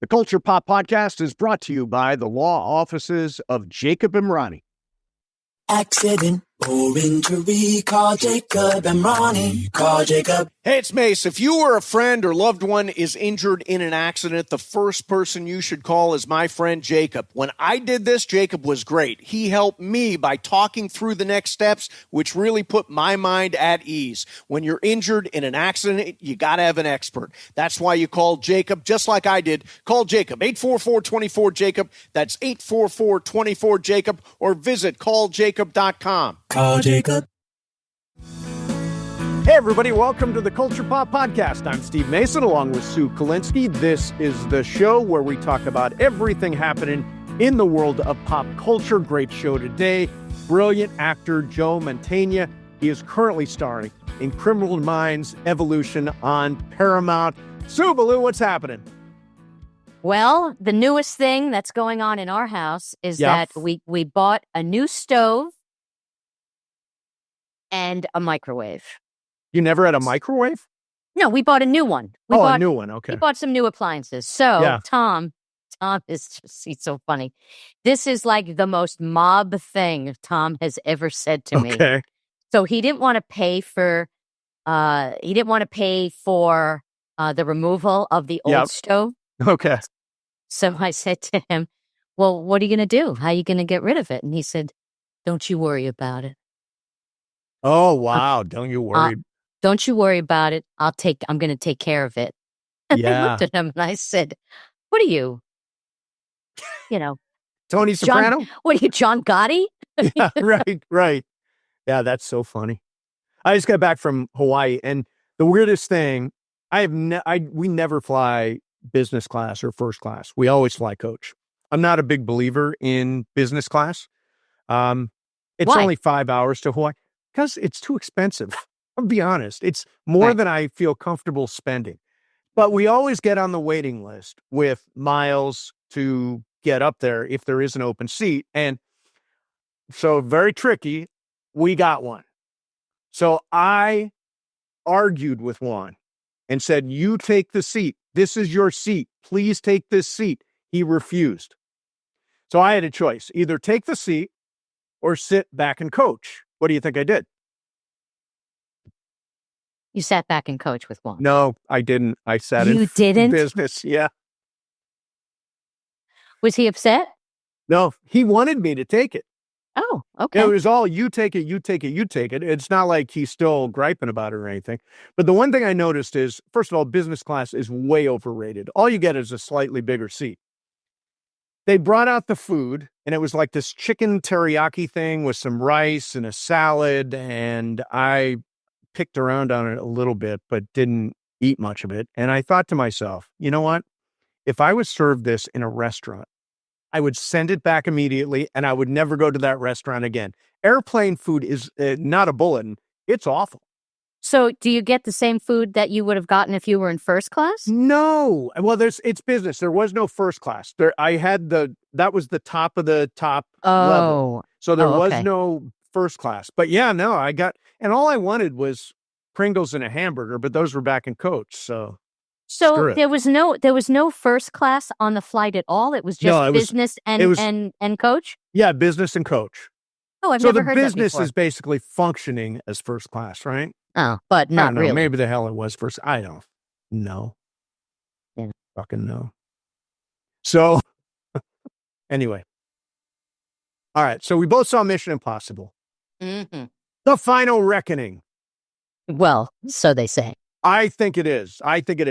The Culture Pop Podcast is brought to you by the law offices of Jacob Emrani. Accident or injury, call Jacob Emrani. Call Jacob. Hey, it's Mase. If you or a friend or loved one is injured in an accident, the first person you should call is my friend Jacob. When I did this, Jacob was great. He helped me by talking through the next steps, which really put my mind at ease. When you're injured in an accident, you got to have an expert. That's why you call Jacob, just like I did. Call Jacob, 844-24-JACOB. That's 844-24-JACOB, or visit calljacob.com. Call Jacob. Hey, everybody. Welcome to the Culture Pop Podcast. I'm Steve Mason, along with Sue 𝐿insky. This is the show where we talk about everything happening in the world of pop culture. Great show today. Brilliant actor Joe Mantegna. He is currently starring in Criminal Minds Evolution on Paramount. Sue Ballou, what's happening? Well, the newest thing that's going on in our house is that we bought a new stove and a microwave. You never had a microwave? No, we bought a new one. A new one. Okay. We bought some new appliances. So Tom is he's so funny. This is like the most mob thing Tom has ever said to me. Okay. So he didn't want to pay for the removal of the old stove. Okay. So I said to him, well, what are you going to do? How are you going to get rid of it? And he said, don't you worry about it. Oh, wow. Don't you worry. Don't you worry about it. I'm going to take care of it. And I looked at him and I said, what are you? Tony Soprano? What are you, John Gotti? Yeah, right. Yeah, that's so funny. I just got back from Hawaii, and the weirdest thing, we never fly business class or first class. We always fly coach. I'm not a big believer in business class. It's Why? only 5 hours to Hawaii because it's too expensive. I'll be honest. It's more than I feel comfortable spending. But we always get on the waiting list with miles to get up there if there is an open seat. And so very tricky. We got one. So I argued with Juan and said, you take the seat. This is your seat. Please take this seat. He refused. So I had a choice. Either take the seat or sit back and coach. What do you think I did? You sat back and coached with Juan. No, I didn't. I sat in business. Yeah. Was he upset? No, he wanted me to take it. Oh, okay. It was all, you take it, you take it, you take it. It's not like he's still griping about it or anything. But the one thing I noticed is, first of all, business class is way overrated. All you get is a slightly bigger seat. They brought out the food, and it was like this chicken teriyaki thing with some rice and a salad, and I picked around on it a little bit, but didn't eat much of it. And I thought to myself, you know what? If I was served this in a restaurant, I would send it back immediately, and I would never go to that restaurant again. Airplane food is not a bulletin. It's awful. So do you get the same food that you would have gotten if you were in first class? No. Well, it's business. There was no first class. That was the top of the top level. So there was no first class. But yeah, no, and all I wanted was Pringles and a hamburger, but those were back in coach. So there was no first class on the flight at all. It was just business and coach. Yeah, business and coach. Oh, I've never heard that before. So the business is basically functioning as first class, right? Oh, but not really. Maybe the hell it was first. I don't know. Yeah. Fucking no. So anyway. All right. So we both saw Mission Impossible. Mm-hmm. The Final Reckoning. Well, so they say. I think it is.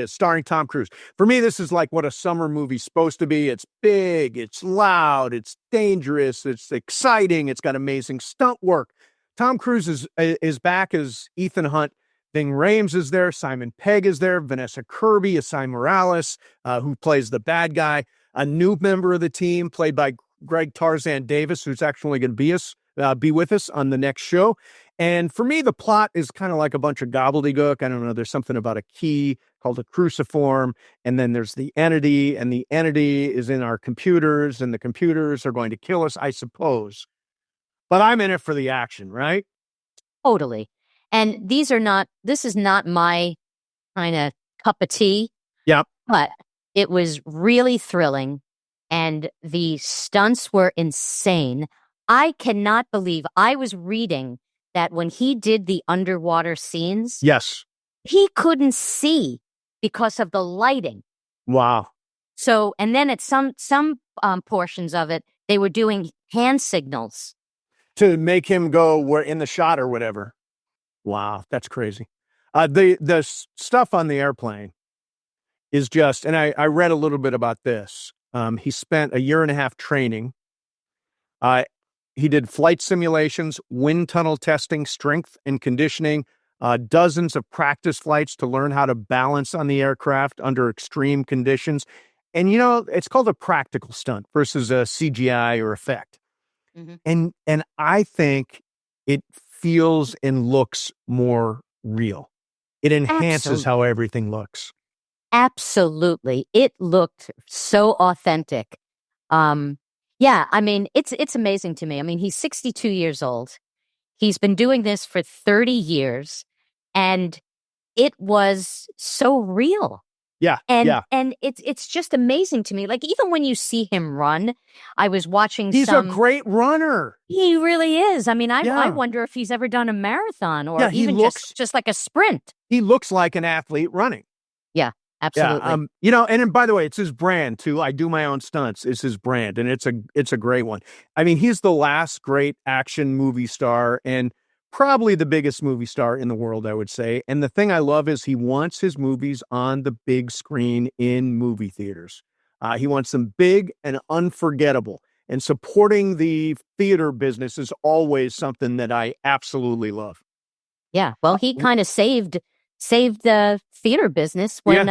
Starring Tom Cruise. For me, this is like what a summer movie's supposed to be. It's big, it's loud, it's dangerous, it's exciting, it's got amazing stunt work. Tom Cruise is back as Ethan Hunt. Ving Rhames is there. Simon Pegg is there. Vanessa Kirby is Cy Morales, who plays the bad guy. A new member of the team, played by Greg Tarzan Davis, who's actually going to be with us on the next show. And for me, the plot is kind of like a bunch of gobbledygook. I don't know. There's something about a key called a cruciform. And then there's the entity, and the entity is in our computers, and the computers are going to kill us, I suppose. But I'm in it for the action, right? Totally. And this is not my kind of cup of tea. Yep. But It was really thrilling, and the stunts were insane. I cannot believe I was reading that when he did the underwater scenes, Yes. he couldn't see because of the lighting. Wow. So, and then at some portions of it, they were doing hand signals to make him go where in the shot or whatever. Wow, that's crazy. The stuff on the airplane is just, and I read a little bit about this. He spent a year and a half training. He did flight simulations, wind tunnel testing, strength and conditioning, dozens of practice flights to learn how to balance on the aircraft under extreme conditions. And, you know, it's called a practical stunt versus a CGI or effect. Mm-hmm. And I think it feels and looks more real. It enhances how everything looks. Absolutely. It looked so authentic. Yeah, I mean, it's amazing to me. I mean, he's 62 years old. He's been doing this for 30 years, and it was so real. Yeah, and it's just amazing to me. Like, even when you see him run, I was watching. He's a great runner. He really is. I mean, I wonder if he's ever done a marathon or even just like a sprint. He looks like an athlete running. Yeah, absolutely. Yeah, you know, and by the way, it's his brand too. I do my own stunts. It's his brand, and it's a great one. I mean, he's the last great action movie star, and probably the biggest movie star in the world, I would say. And the thing I love is he wants his movies on the big screen in movie theaters. He wants them big and unforgettable. And supporting the theater business is always something that I absolutely love. Yeah, well, he kind of saved the theater business when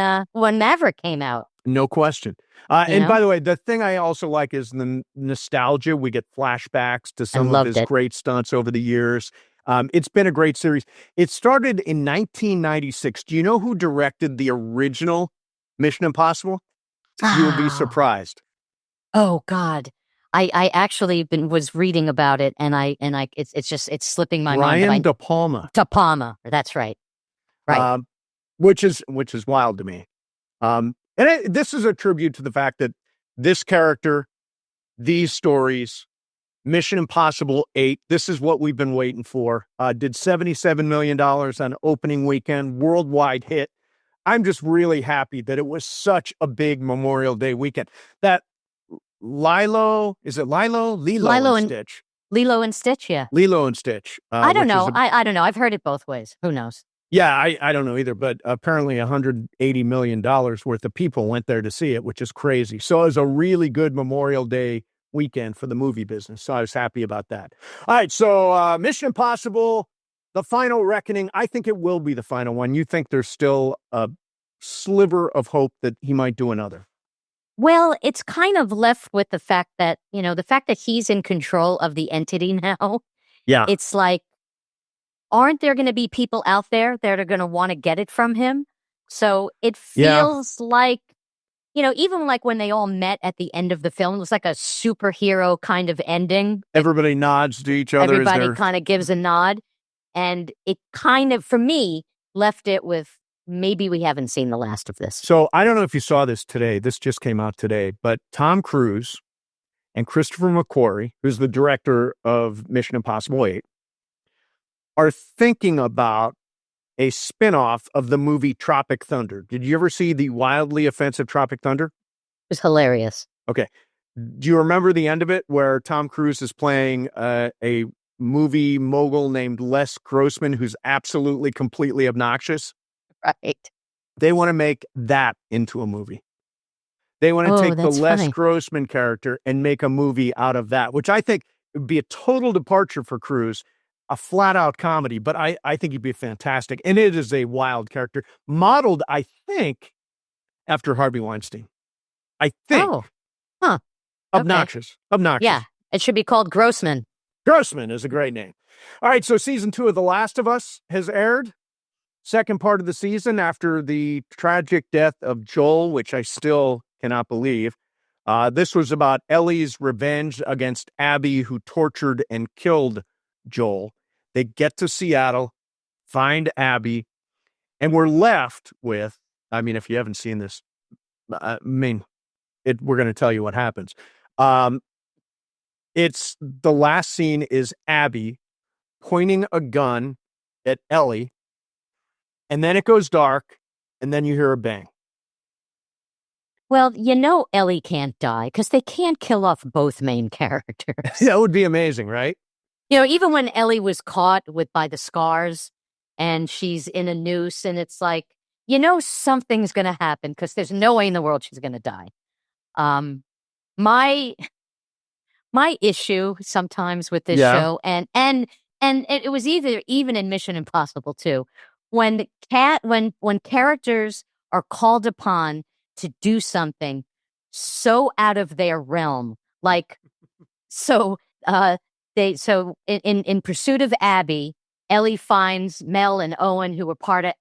Maverick came out. No question. And by the way, the thing I also like is the nostalgia. We get flashbacks to some of his great stunts over the years. It's been a great series. It started in 1996. Do you know who directed the original Mission Impossible? You would be surprised. Oh God. I actually was reading about it, and it's slipping my mind. Brian De Palma. De Palma. That's right. Right. Which is wild to me. This is a tribute to the fact that this character, these stories, Mission Impossible 8, this is what we've been waiting for. Did $77 million on opening weekend, worldwide hit. I'm just really happy that it was such a big Memorial Day weekend. That Lilo and Stitch. Lilo and Stitch, yeah. Lilo and Stitch. I don't know. I don't know. I've heard it both ways. Who knows? Yeah, I don't know either, but apparently $180 million worth of people went there to see it, which is crazy. So it was a really good Memorial Day weekend for the movie business. So I was happy about that. All right, so Mission Impossible, The Final Reckoning. I think it will be the final one. You think there's still a sliver of hope that he might do another? Well, it's kind of left with the fact that, he's in control of the entity now. Yeah. It's like, aren't there going to be people out there that are going to want to get it from him? So it feels like, even like when they all met at the end of the film, it was like a superhero kind of ending. Everybody nods to each other. Everybody kind of gives a nod. And it kind of, for me, left it with, maybe we haven't seen the last of this. So I don't know if you saw this today. This just came out today. But Tom Cruise and Christopher McQuarrie, who's the director of Mission Impossible 8, are thinking about a spinoff of the movie Tropic Thunder. Did you ever see the wildly offensive Tropic Thunder? It was hilarious. Okay. Do you remember the end of it where Tom Cruise is playing a movie mogul named Les Grossman, who's absolutely, completely obnoxious? Right. They want to make that into a movie. They want to take the Les Grossman character and make a movie out of that, which I think would be a total departure for Cruise. A flat-out comedy, but I think he'd be fantastic. And it is a wild character, modeled, I think, after Harvey Weinstein. I think. Oh. Huh. Obnoxious. Okay. Obnoxious. Yeah. It should be called Grossman. Grossman is a great name. All right, so season 2 of The Last of Us has aired. Second part of the season after the tragic death of Joel, which I still cannot believe. This was about Ellie's revenge against Abby, who tortured and killed Joel. They get to Seattle, find Abby, and we're left with, I mean, if you haven't seen this, I mean, we're going to tell you what happens. It's the last scene is Abby pointing a gun at Ellie, and then it goes dark, and then you hear a bang. Well, Ellie can't die because they can't kill off both main characters. That would be amazing, right? Even when Ellie was caught by the scars and she's in a noose, and it's like, something's going to happen because there's no way in the world she's going to die. My issue sometimes with this show, and it was even in Mission Impossible too, when characters are called upon to do something so out of their realm, like in Pursuit of Abby, Ellie finds Mel and Owen, who were part of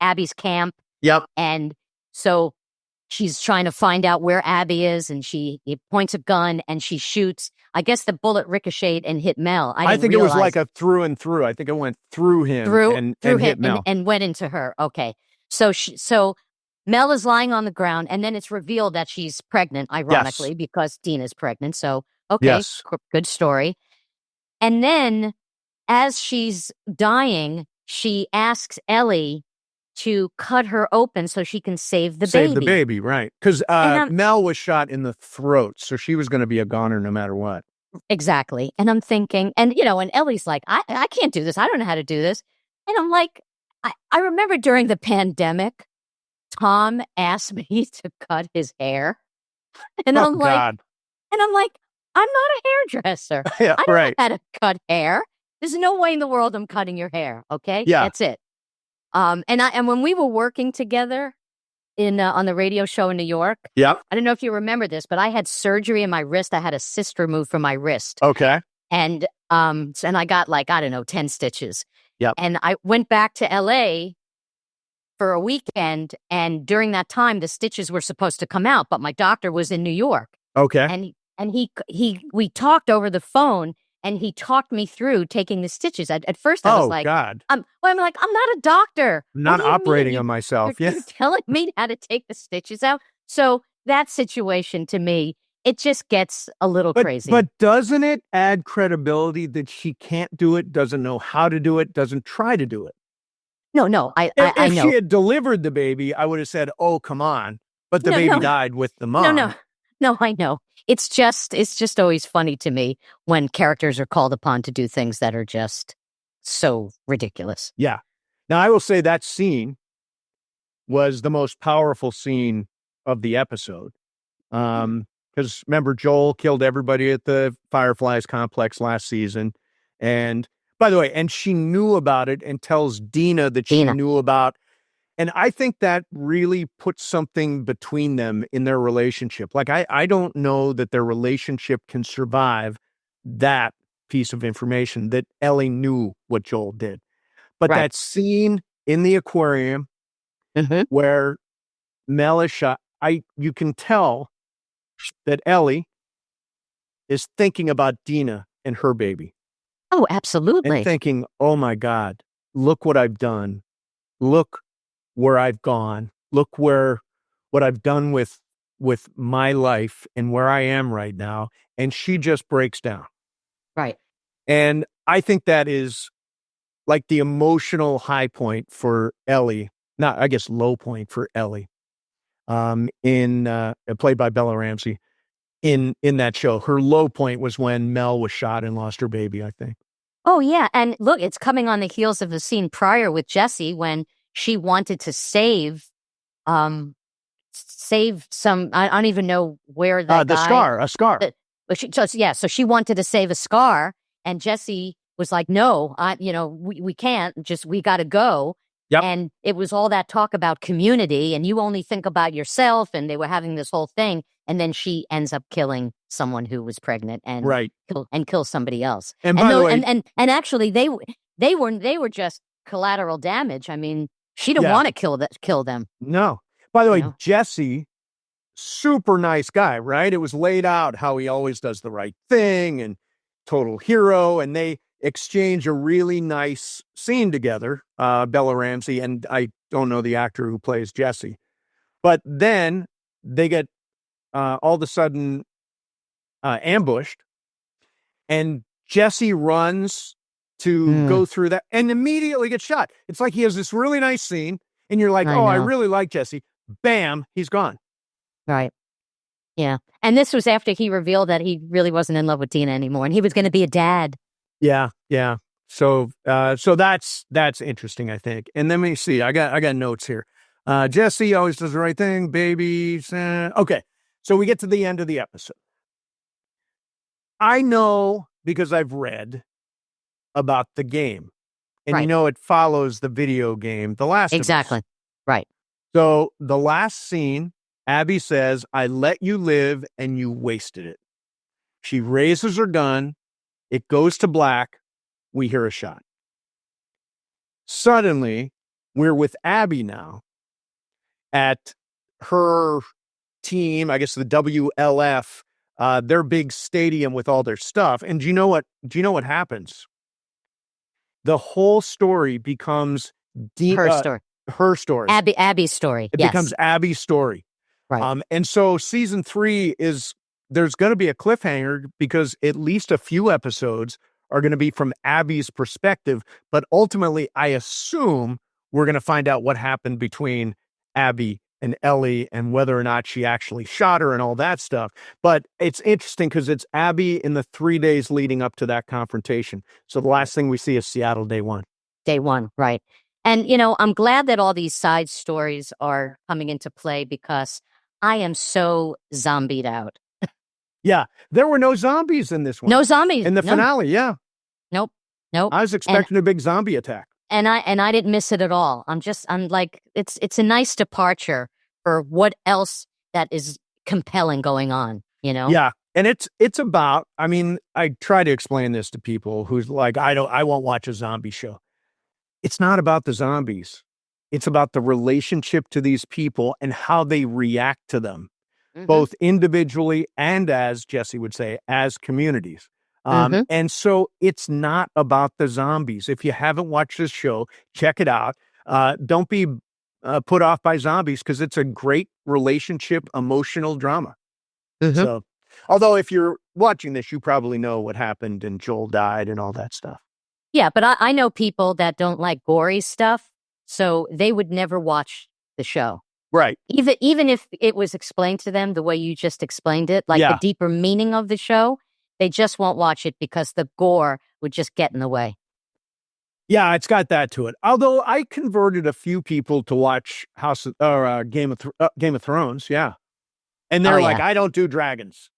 Abby's camp. Yep. And so she's trying to find out where Abby is, and she points a gun and she shoots. I guess the bullet richeted and hit Mel. I think it was like a through and through. I think it went through him and hit Mel and went into her. Okay, so Mel is lying on the ground, and then it's revealed that she's pregnant, ironically, because Dina's pregnant. So okay, good story. And then, as she's dying, she asks Ellie to cut her open so she can save the baby. Save the baby, right. Because Mel was shot in the throat, so she was going to be a goner no matter what. Exactly. And I'm thinking, and Ellie's like, I can't do this. I don't know how to do this. And I'm like, I remember during the pandemic, Tom asked me to cut his hair. And I'm like, I'm not a hairdresser. Yeah, I don't know how to cut hair. There's no way in the world I'm cutting your hair. Okay. Yeah. That's it. And when we were working together on the radio show in New York, I don't know if you remember this, but I had surgery in my wrist. I had a cyst removed from my wrist. Okay. And I got 10 stitches. Yep. And I went back to LA for a weekend, and during that time the stitches were supposed to come out, but my doctor was in New York. Okay. And we talked over the phone, and he talked me through taking the stitches. At first I was like, God. I'm like, I'm not a doctor. I'm not operating on myself. You're telling me how to take the stitches out. So that situation, to me, it just gets a little crazy. But doesn't it add credibility that she can't do it, doesn't know how to do it, doesn't try to do it? No, I know. If she had delivered the baby, I would have said, oh, come on. But the baby died with the mom. No, I know. It's just always funny to me when characters are called upon to do things that are just so ridiculous. Yeah. Now, I will say that scene was the most powerful scene of the episode. Because remember, Joel killed everybody at the Fireflies complex last season. And by the way, and she knew about it and tells Dina that she knew about. And I think that really puts something between them in their relationship. Like, I don't know that their relationship can survive that piece of information, that Ellie knew what Joel did. But that scene in the aquarium where Mel is shot, you can tell that Ellie is thinking about Dina and her baby. Oh, absolutely. And thinking, oh my God, look what I've done. Look where I've gone. Look what I've done with my life and where I am right now. And she just breaks down. Right. And I think that is like the emotional high point for Ellie. Not, I guess, low point for Ellie. Played by Bella Ramsey in that show. Her low point was when Mel was shot and lost her baby, I think. Oh, yeah. And look, it's coming on the heels of the scene prior with Jessie when she wanted to save some, I don't even know where that guy. A scar. So she wanted to save a scar, and Jessie was like, no, we can't, we got to go. Yep. And it was all that talk about community, and you only think about yourself, and they were having this whole thing, and then she ends up killing someone who was pregnant and kill somebody else. And by the way, and actually they were just collateral damage. I mean, she didn't want to kill them. No. By the way, Jesse, super nice guy, right? It was laid out how he always does the right thing and total hero, and they exchange a really nice scene together, Bella Ramsey, and I don't know the actor who plays Jesse. But then they get all of a sudden ambushed, and Jesse runs to go through that and immediately gets shot. It's like he has this really nice scene, and you're like, I really like Jesse. Bam, he's gone. Right. Yeah. And this was after he revealed that he really wasn't in love with Tina anymore, and he was going to be a dad. Yeah. So that's interesting, I think. And then let me see. I got notes here. Jesse always does the right thing, baby. Okay. So we get to the end of the episode. I know because I've read about the game, and Right. it follows the video game, The Last of Us. Exactly. Right. So the last scene, Abby says, "I let you live and you wasted it." She raises her gun. It goes to black. We hear a shot. Suddenly, we're with Abby now at her team, I guess the WLF, their big stadium with all their stuff. And do you know what happens? The whole story becomes Her story. Her story. Abby's story. It becomes Abby's story. Right. And so season 3 there's going to be a cliffhanger because at least a few episodes are going to be from Abby's perspective. But ultimately, I assume we're going to find out what happened between Abby and Ellie and whether or not she actually shot her and all that stuff. But it's interesting because it's Abby in the 3 days leading up to that confrontation. So the last thing we see is Seattle day one. Day one, right. And, I'm glad that all these side stories are coming into play because I am so zombied out. Yeah, there were no zombies in this one. No zombies. In the finale, yeah. Nope. I was expecting a big zombie attack. And I didn't miss it at all. I'm like, it's a nice departure for what else that is compelling going on, Yeah. And it's about, I try to explain this to people who's like, I won't watch a zombie show. It's not about the zombies. It's about the relationship to these people and how they react to them, both individually and, as Jesse would say, as communities. And so it's not about the zombies. If you haven't watched this show, check it out. Don't be put off by zombies because it's a great relationship, emotional drama. So, although if you're watching this, you probably know what happened and Joel died and all that stuff. Yeah, but I know people that don't like gory stuff, so they would never watch the show. Right. Even if it was explained to them the way you just explained it, like the deeper meaning of the show, they just won't watch it because the gore would just get in the way. Yeah, it's got that to it. Although I converted a few people to watch Game of Thrones, yeah. And they're like, I don't do dragons.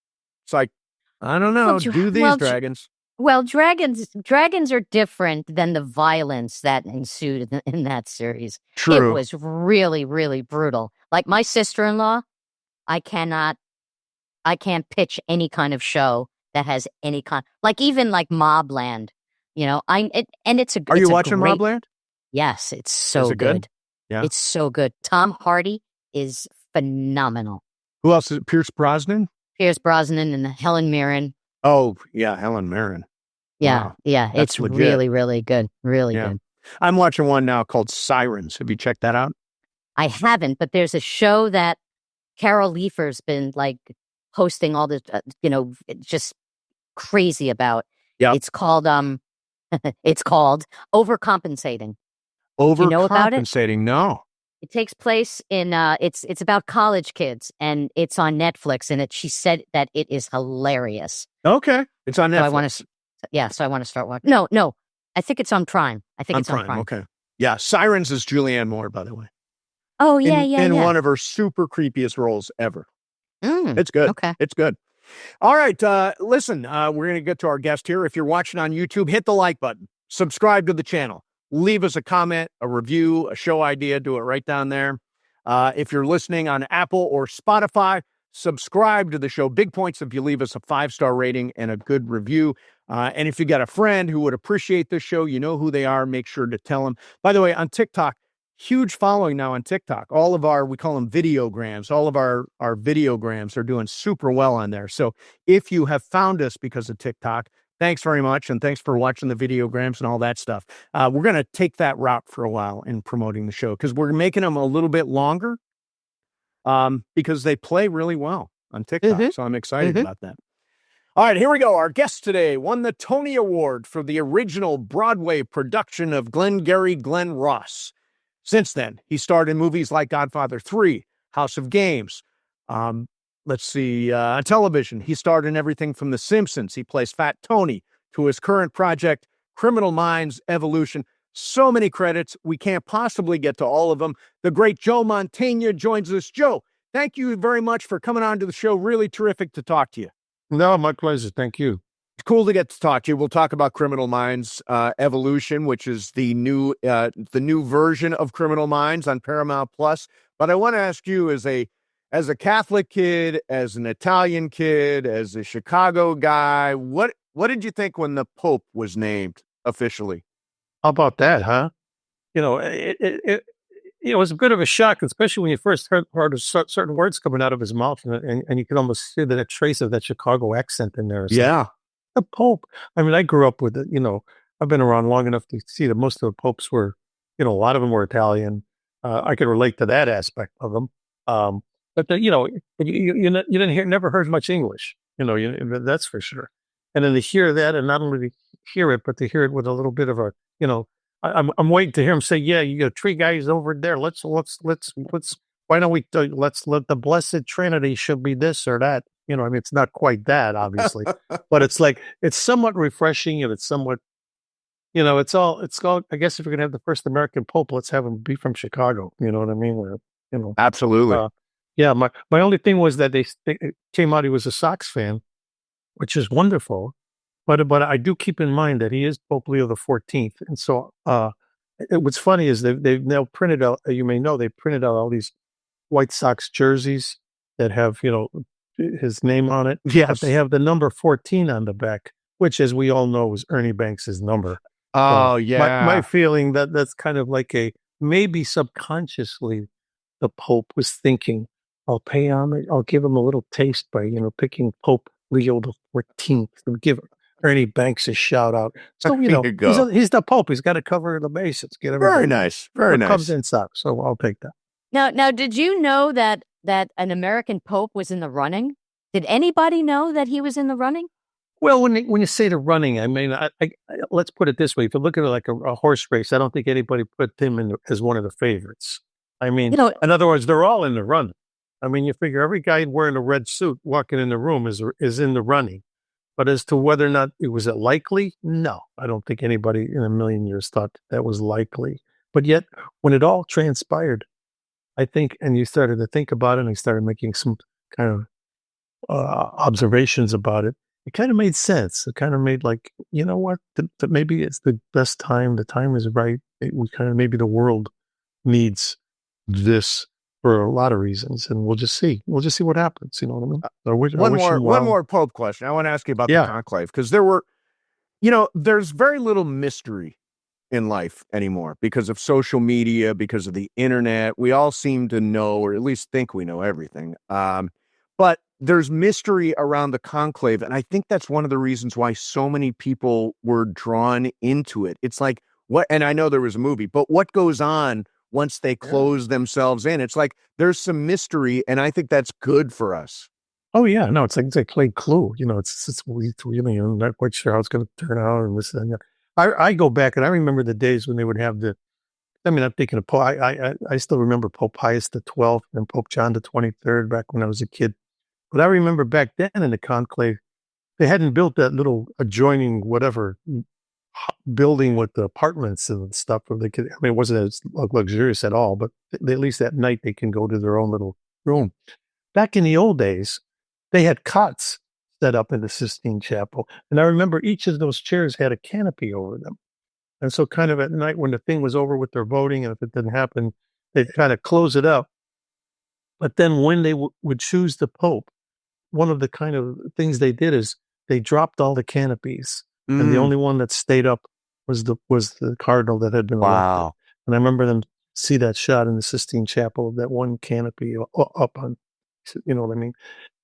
It's like, I don't know, do these dragons. Well, dragons are different than the violence that ensued in that series. True. It was really, really brutal. Like my sister-in-law, I can't pitch any kind of show that has any kind, like even like Mobland, Are you watching Mobland? Yes, it's so Is it good? Yeah. It's so good. Tom Hardy is phenomenal. Who else is it? Pierce Brosnan and Helen Mirren. Oh, yeah, Helen Mirren. Yeah, Wow. yeah, That's it's legit. really, really good. Really good. I'm watching one now called Sirens. Have you checked that out? I haven't, but there's a show that Carol Leifer's been like hosting all the, just crazy about. Yeah. It's called Overcompensating. Overcompensating? You know about it? No. It takes place in it's about college kids, and it's on Netflix, and she said that it is hilarious. Okay. It's on Netflix. So I want to start watching. No. I think it's on Prime. It's on Prime. Okay. Yeah, Sirens is Julianne Moore, by the way. Oh, in one of her super creepiest roles ever. It's good. Okay. It's good. All right. Listen, we're going to get to our guest here. If you're watching on YouTube, hit the like button. Subscribe to the channel. Leave us a comment, a review, a show idea. Do it right down there. If you're listening on Apple or Spotify, subscribe to the show. Big points if you leave us a 5-star rating and a good review. And if you got a friend who would appreciate this show, you know who they are, make sure to tell them. By the way, on TikTok, huge following now on TikTok. All of we call them videograms. All of our videograms are doing super well on there. So if you have found us because of TikTok, thanks very much. And thanks for watching the videograms and all that stuff. We're going to take that route for a while in promoting the show because we're making them a little bit longer. because they play really well on TikTok. Mhm. So I'm excited about that. All right, here we go. Our guest today won the Tony Award for the original Broadway production of Glengarry Glen Ross. Since then, he starred in movies like Godfather 3, House of Games. Let's see, on television, he starred in everything from The Simpsons. He plays Fat Tony, to his current project, Criminal Minds Evolution. So many credits, we can't possibly get to all of them. The great Joe Mantegna joins us. Joe, thank you very much for coming on to the show. Really terrific to talk to you. No, my pleasure. Thank you. It's cool to get to talk to you. We'll talk about Criminal Minds Evolution, which is the new version of Criminal Minds on Paramount Plus. But I want to ask you, as a Catholic kid, as an Italian kid, as a Chicago guy, what did you think when the Pope was named officially? How about that, huh? You know, it was a bit of a shock, especially when you first heard certain words coming out of his mouth, and you could almost hear that trace of that Chicago accent in there. Yeah. The Pope. I mean, I grew up with it. You know, I've been around long enough to see that most of the popes were, you know, a lot of them were Italian. I could relate to that aspect of them. But you know, you never heard much English. You know, that's for sure. And then to hear that, and not only to hear it, but to hear it with a little bit of a, you know, I'm waiting to hear him say, "Yeah, you got 3 guys over there. Let's. Why don't we? Let's let the Blessed Trinity should be this or that." You know, I mean, it's not quite that, obviously, but it's like, it's somewhat refreshing, and it's somewhat, you know, it's all, I guess if we're going to have the first American Pope, let's have him be from Chicago. You know what I mean? Or, you know, Absolutely. yeah. My only thing was that it came out he was a Sox fan, which is wonderful. But I do keep in mind that he is Pope Leo the 14th. And so what's funny is they've now printed out, you may know, they printed out all these White Sox jerseys that have, you know, his name on it. Yes. But they have the number 14 on the back, which, as we all know, is Ernie Banks' number. Oh, So yeah. my feeling that's kind of like maybe subconsciously the Pope was thinking, I'll pay homage, I'll give him a little taste by, you know, picking Pope Leo the 14th and give Ernie Banks a shout out. So, you know, There you go. he's the Pope. He's got to cover the bases. Get Very everybody nice. Very what nice. comes in Sox. So I'll take that. Now, did you know that an American Pope was in the running? Did anybody know that he was in the running? Well, when you say the running, I mean, I let's put it this way: if you look at it like a horse race, I don't think anybody put him in as one of the favorites. I mean, You know, in other words, they're all in the run. I mean, you figure every guy wearing a red suit walking in the room is in the running. But as to whether or not was it likely, no, I don't think anybody in a million years thought that was likely. But yet, when it all transpired, I think, and you started to think about it, and you started making some kind of observations about it, it kind of made sense. It kind of made like, you know what, that maybe it's the best time. The time is right. Maybe the world needs this for a lot of reasons, and we'll just see. We'll just see what happens. You know what I mean? One more Pope question. I want to ask you about the conclave, because there's very little mystery in life anymore because of social media, because of the internet. We all seem to know, or at least think we know everything. But there's mystery around the conclave, and I think that's one of the reasons why so many people were drawn into it. It's like, what, and I know there was a movie, but what goes on once they close themselves in? It's like there's some mystery, and I think that's good for us. Oh yeah, no, it's like play Clue. You know, it's really, I'm not quite sure how it's going to turn out and this and that. I go back and I remember the days when they would have I'm thinking of Pope. I still remember Pope Pius XII and Pope John the 23rd back when I was a kid. But I remember back then in the conclave, they hadn't built that little adjoining whatever building with the apartments and stuff where they could. I mean, it wasn't as luxurious at all, but at least at night they can go to their own little room. Back in the old days, they had cots set up in the Sistine Chapel, and I remember each of those chairs had a canopy over them. And so, kind of at night when the thing was over with their voting, and if it didn't happen, they'd kind of close it up. But then, when they would choose the Pope, one of the kind of things they did is they dropped all the canopies, and the only one that stayed up was the cardinal that had been elected. And I remember them see that shot in the Sistine Chapel of that one canopy up on, you know what I mean?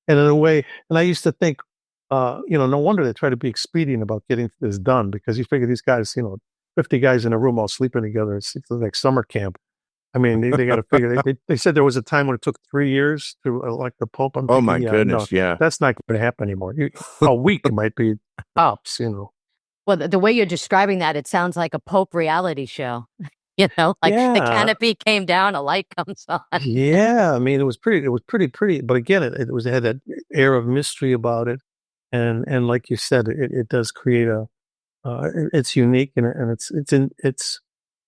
And in a way, and I used to think, no wonder they try to be expedient about getting this done, because you figure these guys, 50 guys in a room all sleeping together, it's like summer camp. I mean, they got to figure. They said there was a time when it took 3 years to elect the Pope. I'm Oh thinking, my yeah, goodness, no, yeah. that's not going to happen anymore. A week might be tops, you know. Well, the way you're describing that, it sounds like a Pope reality show. You know, like the Yeah, canopy came down, a light comes on. yeah. I mean, it was pretty. But again, it had that air of mystery about it, and like you said, it does create it's unique and it's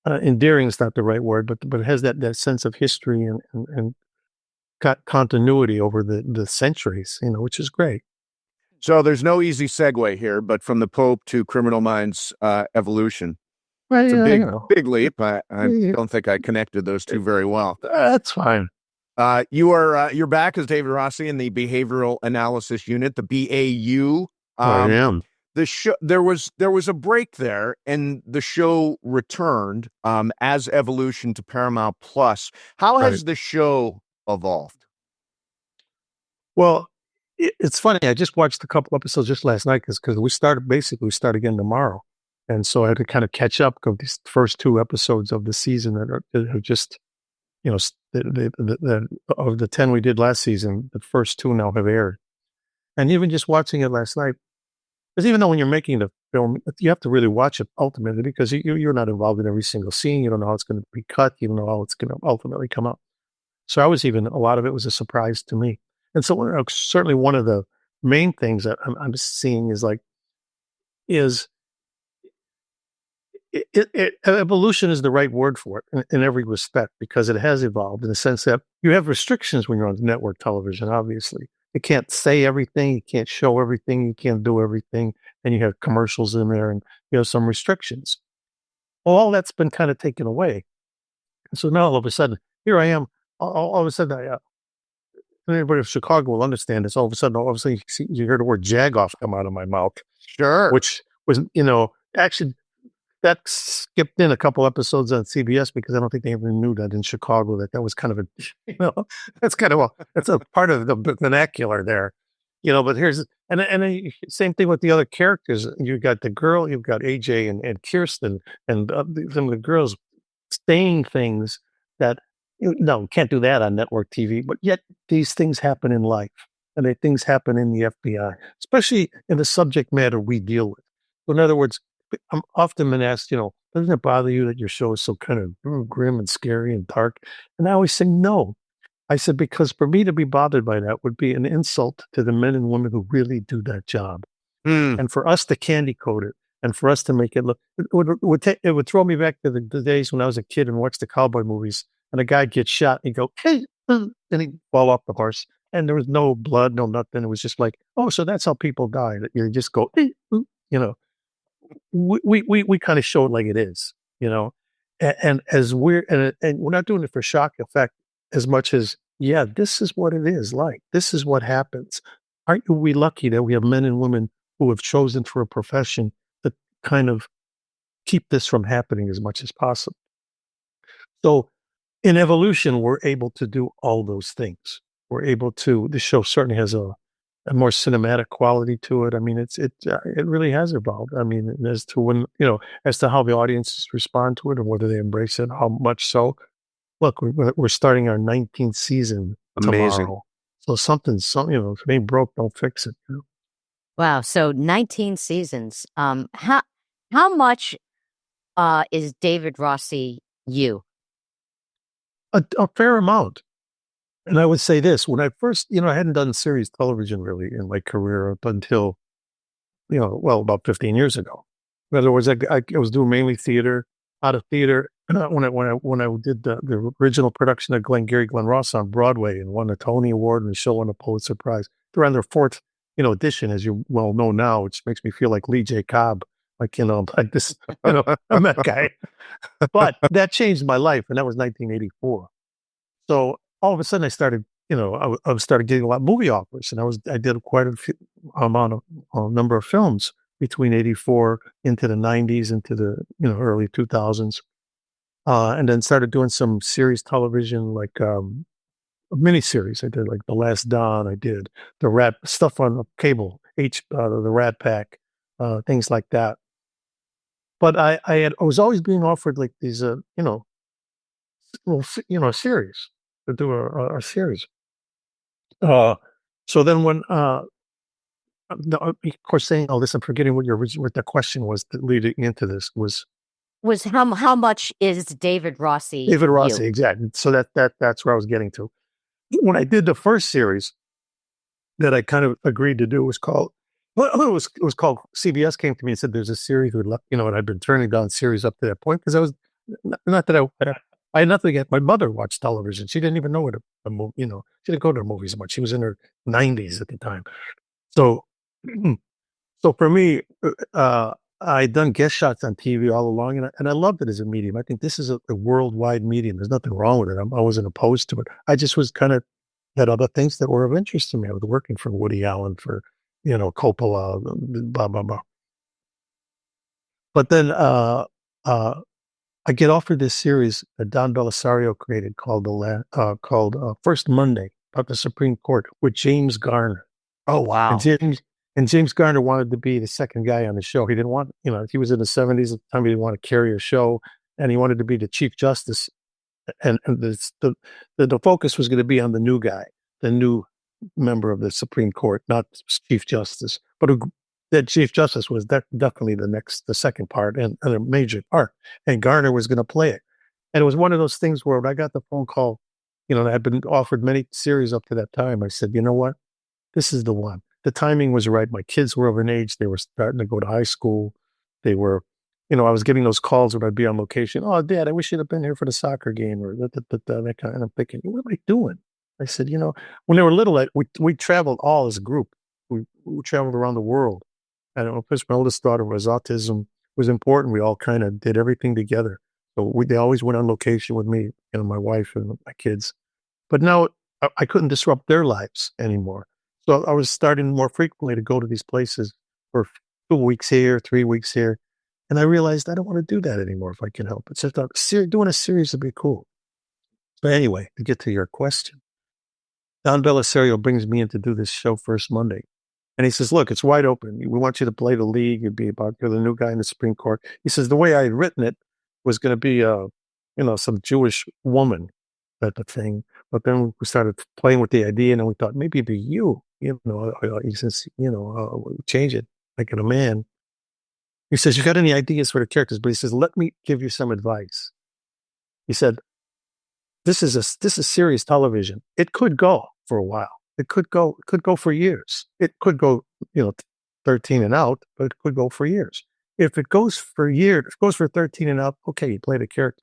endearing is not the right word, but it has that sense of history and continuity over the centuries, you know, which is great. So there's no easy segue here, but from the Pope to Criminal Minds evolution. Well, It's a yeah, big, you know, big leap. I yeah, don't think I connected those two very well. that's fine. You're back as David Rossi in the Behavioral Analysis Unit, the BAU. I am. The show there was a break there, and the show returned as Evolution to Paramount Plus. How has Right. the show evolved? Well, it's funny. I just watched a couple episodes just last night because we start again tomorrow, and so I had to kind of catch up of these first 2 episodes of the season that are just, you know, of the 10 we did last season, the first 2 now have aired, and even just watching it last night, because even though when you're making the film, you have to really watch it ultimately because you're not involved in every single scene. You don't know how it's going to be cut. You don't know how it's going to ultimately come out. So a lot of it was a surprise to me. And so certainly one of the main things that I'm seeing is evolution is the right word for it in every respect, because it has evolved in the sense that you have restrictions when you're on network television, obviously. You can't say everything, you can't show everything, you can't do everything, and you have commercials in there and you have some restrictions. Well, all that's been kind of taken away. And so now all of a sudden, here I am, all of a sudden, anybody from Chicago will understand this. All of a sudden, you hear the word jagoff come out of my mouth, Sure. which was, actually that skipped in a couple episodes on CBS because I don't think they even knew that in Chicago that was kind of that's a part of the vernacular there, but and same thing with the other characters. You got the girl, you've got AJ and Kirsten and some of the girls saying things that, no, can't do that on network TV, but yet these things happen in life and things happen in the FBI, especially in the subject matter we deal with. So in other words, I'm often been asked, doesn't it bother you that your show is so kind of grim and scary and dark? And I always say no. I said, because for me to be bothered by that would be an insult to the men and women who really do that job. And for us to candy coat it and for us to make it look, it would throw me back to the days when I was a kid and watched the cowboy movies and a guy gets shot and he'd go, hey, and he'd fall off the horse and there was no blood, no nothing. It was just like, oh, so that's how people die. That you just go, we kind of show it like it is, and as and we're not doing it for shock effect as much as, yeah, this is what it is like. This is what happens. Aren't we lucky that we have men and women who have chosen for a profession that kind of keep this from happening as much as possible? So in evolution, we're able to do all those things. The show certainly has a more cinematic quality to it. I mean, it really has evolved. I mean, as to how the audiences respond to it and whether they embrace it, how much so. Look, we're starting our 19th season Amazing. tomorrow. So something, if it ain't broke, don't fix it. Wow. So 19 seasons. How much is David Rossi you? A fair amount. And I would say this, when I first, I hadn't done series television really in my career up until, about 15 years ago. In other words, I was doing mainly theater, out of theater. When I did the original production of Glengarry Glen Ross on Broadway and won a Tony Award and the show won a Pulitzer Prize. They're on their 4th, edition, as you well know now, which makes me feel like 𝐈𝐧𝐭𝐞𝐫, like this, I'm that guy. But that changed my life, and that was 1984. So all of a sudden I started, I started getting a lot of movie offers, and I did quite a number of films between 84 into the 90s, into the, early 2000s. And then started doing some series television, like a miniseries. I did like The Last Dawn. I did the Rat stuff on cable, the Rat Pack, things like that. But I was always being offered like these, a series, to do a series. So then when of course, saying all this, I'm forgetting what the question was that leading into this was how much is David Rossi? David Rossi, exactly. So that's where I was getting to. When I did the first series that I kind of agreed to do, was called it was called CBS came to me and said there's a series and I'd been turning down series up to that point because I was not that I had nothing against. My mother watched television. She didn't even know what a movie, she didn't go to movies much. She was in her 90s at the time. So so for me, I'd done guest shots on TV all along, and I loved it as a medium. I think this is a worldwide medium. There's nothing wrong with it. I wasn't opposed to it. I just was kind of had other things that were of interest to me. I was working for Woody Allen, for Coppola, blah blah blah. But then I get offered this series that Don Belisario created called First Monday, about the Supreme Court, with James Garner. Oh wow! And James Garner wanted to be the second guy on the show. He didn't want, he was in the 70s at the time. He didn't want to carry a show, and he wanted to be the Chief Justice. And the focus was going to be on the new guy, the new member of the Supreme Court, not Chief Justice. But that Chief Justice was definitely the second part and a major part. And Garner was going to play it. And it was one of those things where when I got the phone call, I'd been offered many series up to that time. I said, you know what? This is the one. The timing was right. My kids were of an age. They were starting to go to high school. They were, I was getting those calls when I'd be on location. Oh, Dad, I wish you'd have been here for the soccer game or that kind of. And I'm thinking, what am I doing? I said, when they were little, we traveled all as a group. We traveled around the world. And of course, my oldest daughter was autism, was important. We all kind of did everything together. So they always went on location with me, my wife and my kids. But now I couldn't disrupt their lives anymore. So I was starting more frequently to go to these places for 2 weeks here, 3 weeks here. And I realized I don't want to do that anymore if I can help it. So I thought doing a series would be cool. But anyway, to get to your question, Don Belisario brings me in to do this show First Monday. And he says, look, it's wide open. We want you to play the league. You'd be you're the new guy in the Supreme Court. He says, the way I had written it was going to be, some Jewish woman type of thing. But then we started playing with the idea, and then we thought maybe it'd be you. He says, change it, make it a man. He says, you got any ideas for the characters? But he says, let me give you some advice. He said, this is serious television. It could go for a while. It could go for years. It could go, 13 and out, but it could go for years. If it goes for years, if it goes for 13 and out, okay, you play the character.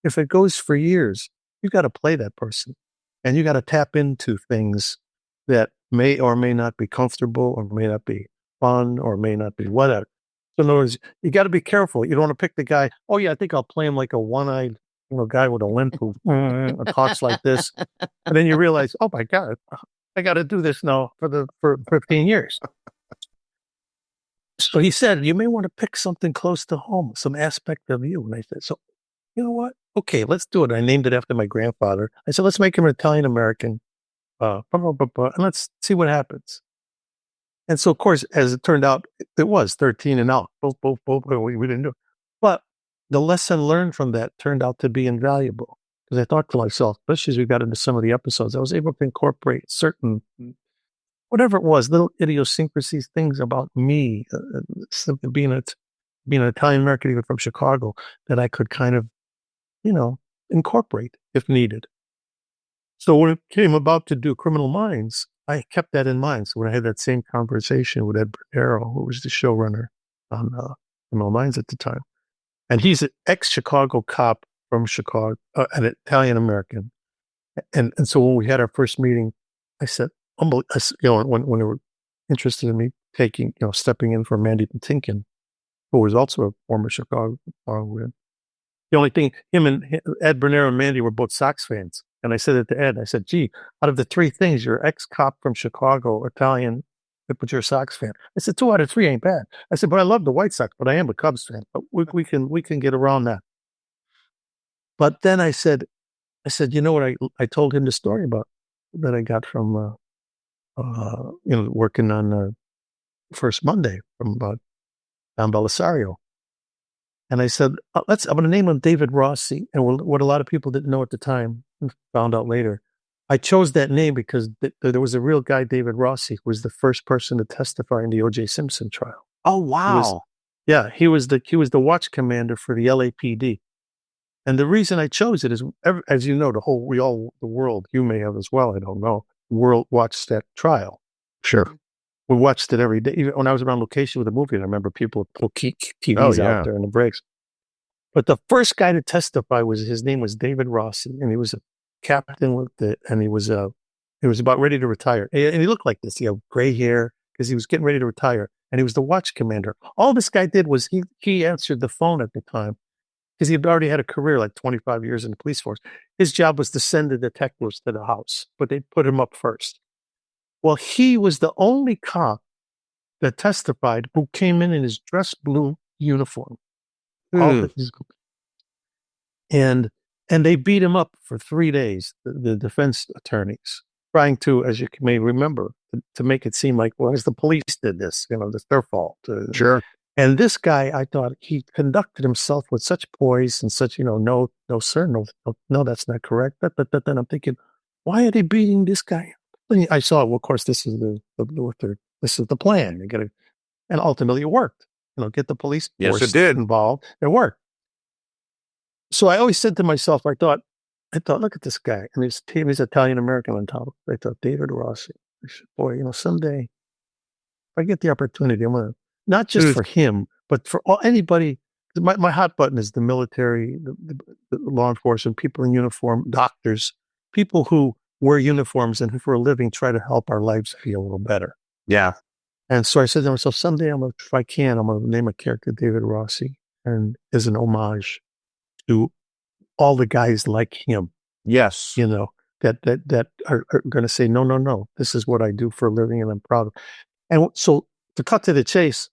If it goes for years, you got to play that person, and you got to tap into things that may or may not be comfortable, or may not be fun, or may not be whatever. So in other words, you got to be careful. You don't want to pick the guy. Oh yeah, I think I'll play him like a one-eyed, guy with a limp who talks like this, and then you realize, oh my God, I got to do this now for 15 years. So he said, you may want to pick something close to home, some aspect of you. And I said, so you know what? Okay, let's do it. I named it after my grandfather. I said, let's make him an Italian-American, and let's see what happens. And so, of course, as it turned out, it was 13 and out. Both. We didn't do it. But the lesson learned from that turned out to be invaluable. Because I thought to myself, especially as we got into some of the episodes, I was able to incorporate certain, whatever it was, little idiosyncrasies, things about me, simply being an Italian-American, even from Chicago, that I could kind of, incorporate if needed. So when it came about to do Criminal Minds, I kept that in mind. So when I had that same conversation with Ed Bernero, who was the showrunner on Criminal Minds at the time, and he's an ex-Chicago cop from Chicago, an Italian-American. And so when we had our first meeting, I said, when they were interested in me stepping in for Mandy Patinkin, who was also a former Chicago. The only thing, him and Ed Bernero and Mandy were both Sox fans. And I said it to Ed, I said, gee, out of the three things, you're ex-cop from Chicago, Italian, but you're a Sox fan. I said, 2 out of 3 ain't bad. I said, but I love the White Sox, but I am a Cubs fan. But we can get around that. But then I said, you know what? I told him the story about that I got from, working on First Monday from Don Belisario. And I said, I'm going to name him David Rossi. And what a lot of people didn't know at the time, found out later, I chose that name because there was a real guy, David Rossi, who was the first person to testify in the O.J. Simpson trial. Oh, wow. He was the watch commander for the LAPD. And the reason I chose it is, as you know, the world, you may have as well, I don't know, world watched that trial. Sure. We watched it every day. Even when I was around location with the movie, I remember people would pull TVs out there in the breaks. But the first guy to testify his name was David Rossi, and he was a captain with it, and he was about ready to retire. And he looked like this. He had gray hair because he was getting ready to retire, and he was the watch commander. All this guy did was he answered the phone at the time because he had already had a career, like 25 years in the police force. His job was to send the detectives to the house, but they put him up first. Well, he was the only cop that testified who came in his dress blue uniform. And they beat him up for 3 days, the defense attorneys, trying to, as you may remember, to make it seem like, well, as the police did this, it's their fault. Sure. And this guy, I thought he conducted himself with such poise and such, no, sir, no, that's not correct. But then I'm thinking, why are they beating this guy? And I saw, well, of course, this is the plan. You got to, and ultimately it worked. Get the police force involved. It worked. So I always said to myself, I thought, look at this guy, and his team is Italian American on top. I thought, David Rossi. I said, boy, someday, if I get the opportunity, I'm gonna, not just for him, but for anybody. My hot button is the military, the law enforcement, people in uniform, doctors, people who wear uniforms and who for a living try to help our lives feel a little better. Yeah. And so I said to myself, someday if I can, I'm going to name a character David Rossi, and as an homage to all the guys like him. Yes. That are going to say, no, this is what I do for a living and I'm proud of. And so to cut to the chase,